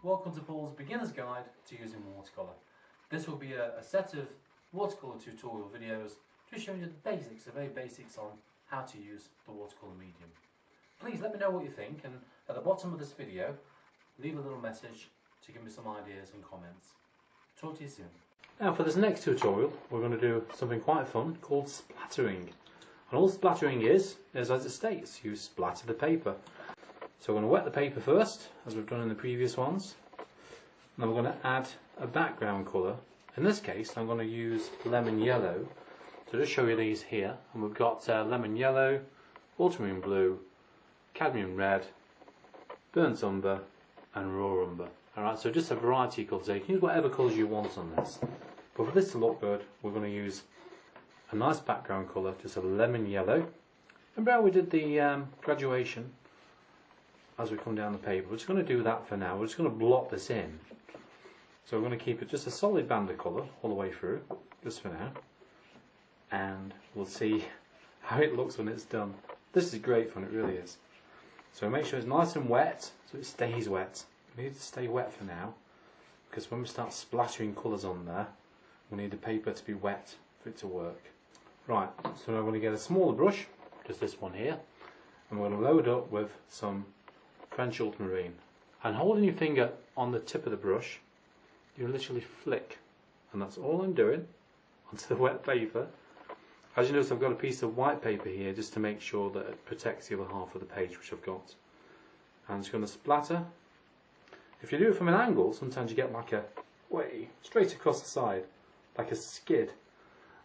welcome to Paul's Beginner's Guide to using watercolour. This will be a set of watercolour tutorial videos just showing you the basics, the very basics on how to use the watercolour medium. Please let me know what you think, and at the bottom of this video leave a little message to give me some ideas and comments. Talk to you soon. Now for this next tutorial we're going to do something quite fun called splattering. And all splattering is as it states, you splatter the paper. So we're going to wet the paper first, as we've done in the previous ones. And then we're going to add a background colour. In this case I'm going to use lemon yellow. So just show you these here. And we've got lemon yellow, ultramarine blue, cadmium red, burnt umber and raw umber. Alright, so just a variety of colours there. You can use whatever colours you want on this. But for this to look good, we're going to use a nice background colour, just a lemon yellow. Remember how we did the graduation? As we come down the paper, we're just going to do that for now. We're just going to blot this in. So we're going to keep it just a solid band of colour all the way through, just for now. And we'll see how it looks when it's done. This is great fun, it really is. So make sure it's nice and wet, so it stays wet. We need it to stay wet for now, because when we start splattering colours on there, we need the paper to be wet for it to work. Right, so now I'm going to get a smaller brush, just this one here, and we're going to load up with some French ultramarine. And holding your finger on the tip of the brush, you literally flick, and that's all I'm doing onto the wet paper. As you notice, I've got a piece of white paper here just to make sure that it protects the other half of the page, which I've got. And I'm just going to splatter. If you do it from an angle, sometimes you get like a way straight across the side, like a skid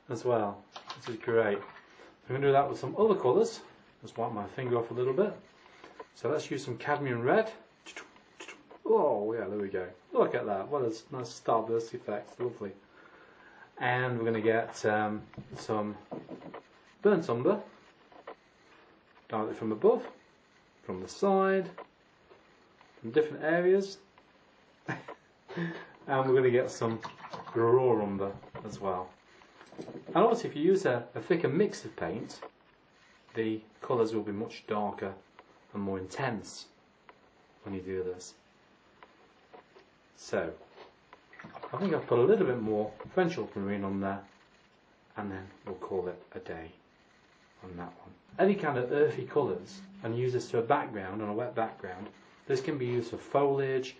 as well, which is great. I'm going to do that with some other colours. Just wipe my finger off a little bit. So let's use some cadmium red. Oh yeah, there we go. Look at that. What a nice starburst effect. Lovely. And we're going to get some burnt umber directly from above, from the side, from different areas. And we're going to get some raw umber as well. And also if you use a thicker mix of paint, the colours will be much darker and more intense when you do this. So I think I've put a little bit more French ultramarine on there, and then we'll call it a day on that one. Any kind of earthy colours, and use this to a background, on a wet background. This can be used for foliage,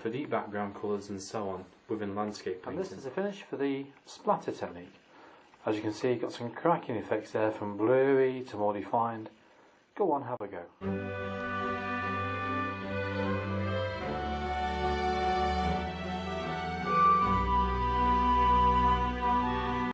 for deep background colours and so on within landscape painting. And this is the finish for the splatter technique. As you can see, you've got some cracking effects there, from blurry to more defined. Go on, have a go.